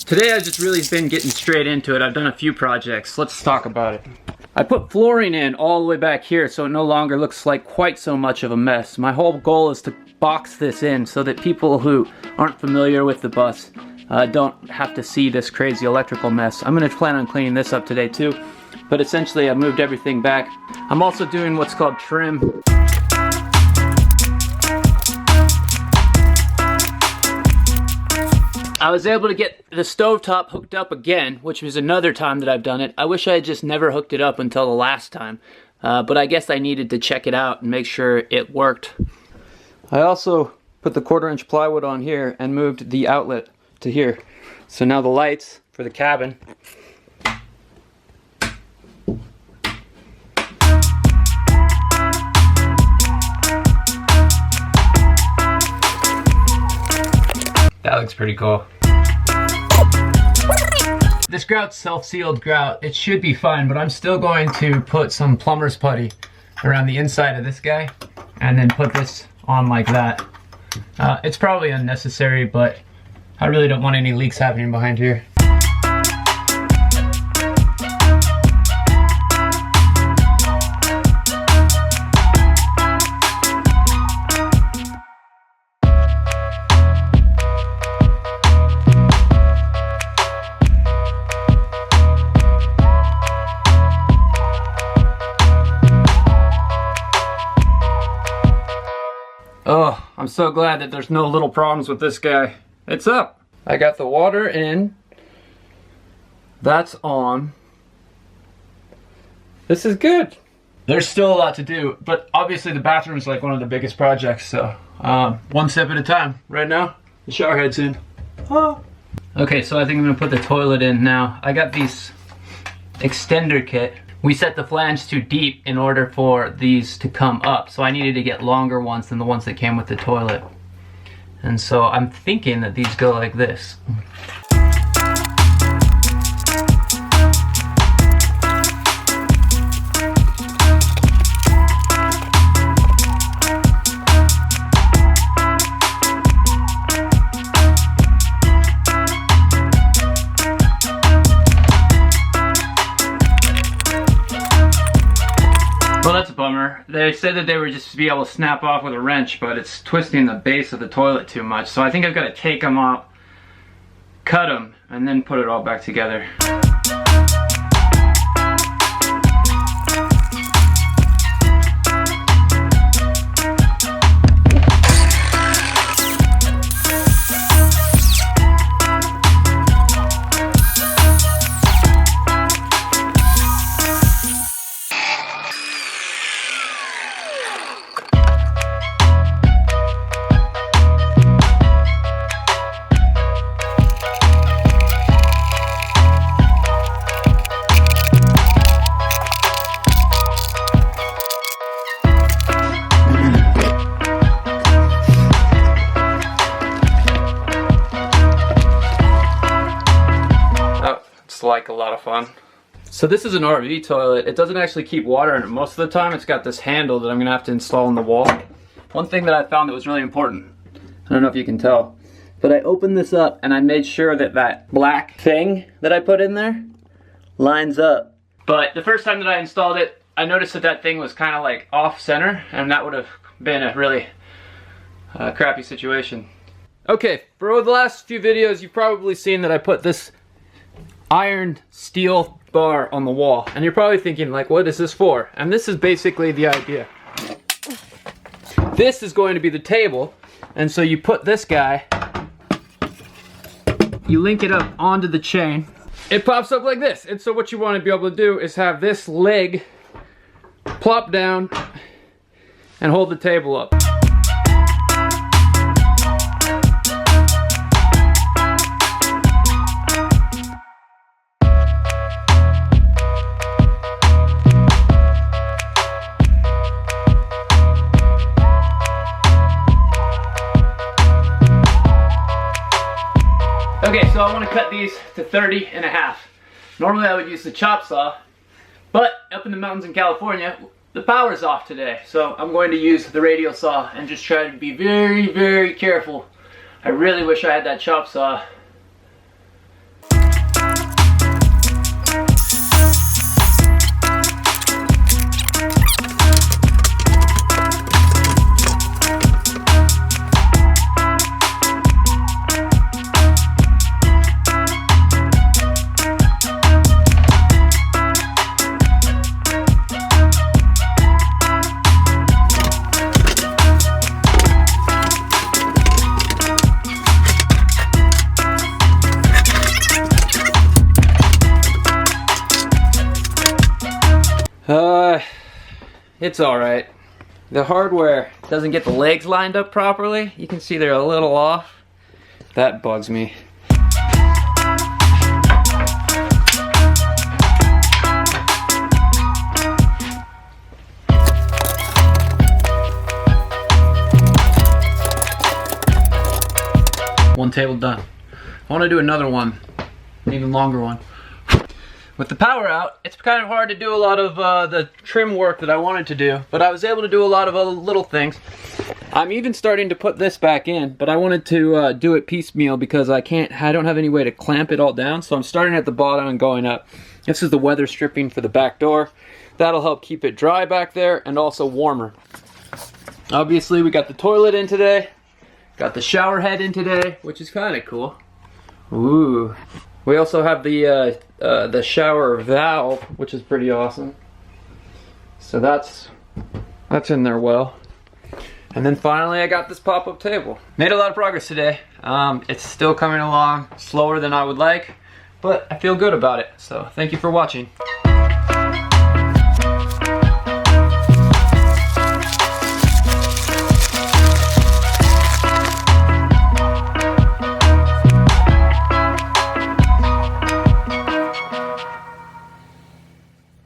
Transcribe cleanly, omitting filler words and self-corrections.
Today I've just really been getting straight into it. I've done a few projects. Let's talk about it. I put flooring in all the way back here so it no longer looks like quite so much of a mess. My whole goal is to box this in so that people who aren't familiar with the bus don't have to see this crazy electrical mess. I'm going to plan on cleaning this up today too, but essentially I've moved everything back. I'm also doing what's called trim. I was able to get the stovetop hooked up again, which was another time that I've done it. I wish I had just never hooked it up until the last time, but I guess I needed to check it out and make sure it worked. I also put the 1/4-inch plywood on here and moved the outlet to here. So now the lights for the cabin . That looks pretty cool. This grout's self-sealed grout. It should be fine, but I'm still going to put some plumber's putty around the inside of this guy and then put this on like that. It's probably unnecessary, but I really don't want any leaks happening behind here. Oh, I'm so glad that there's no little problems with this guy. It's up. I got the water in. That's on. This is good. There's still a lot to do, but obviously the bathroom is like one of the biggest projects, so one step at a time. Right now, the shower head's in. Oh. Okay, so I think I'm gonna put the toilet in now. I got these extender kit. We set the flange too deep in order for these to come up, so I needed to get longer ones than the ones that came with the toilet. And so I'm thinking that these go like this. Well, that's a bummer. They said that they were just to be able to snap off with a wrench, but it's twisting the base of the toilet too much. So I think I've got to take them off, cut them, and then put it all back together. Like a lot of fun. So this is an RV toilet. It doesn't actually keep water in it most of the time. It's got this handle that I'm gonna have to install in the wall. One thing that I found that was really important, I don't know if you can tell, but I opened this up and I made sure that that black thing that I put in there lines up. But the first time that I installed it, I noticed that that thing was kind of like off center, and that would have been a really crappy situation. Okay, for the last few videos you've probably seen that I put this iron steel bar on the wall, and you're probably thinking like, what is this for? And this is basically the idea. This is going to be the table, and so you put this guy, you link it up onto the chain, it pops up like this. And so what you want to be able to do is have this leg plop down and hold the table up. Okay, so I want to cut these to 30.5. Normally I would use the chop saw, but up in the mountains in California, the power's off today. So I'm going to use the radial saw and just try to be very, very careful. I really wish I had that chop saw. It's alright. The hardware doesn't get the legs lined up properly. You can see they're a little off. That bugs me. One table done. I want to do another one, an even longer one. With the power out, it's kind of hard to do a lot of the trim work that I wanted to do, but I was able to do a lot of other little things. I'm even starting to put this back in, but I wanted to do it piecemeal because I don't have any way to clamp it all down, so I'm starting at the bottom and going up. This is the weather stripping for the back door. That'll help keep it dry back there and also warmer. Obviously, we got the toilet in today. Got the shower head in today, which is kind of cool. Ooh. We also have the shower valve, which is pretty awesome. So that's in there well. And then finally I got this pop-up table. Made a lot of progress today. It's still coming along slower than I would like, but I feel good about it. So thank you for watching.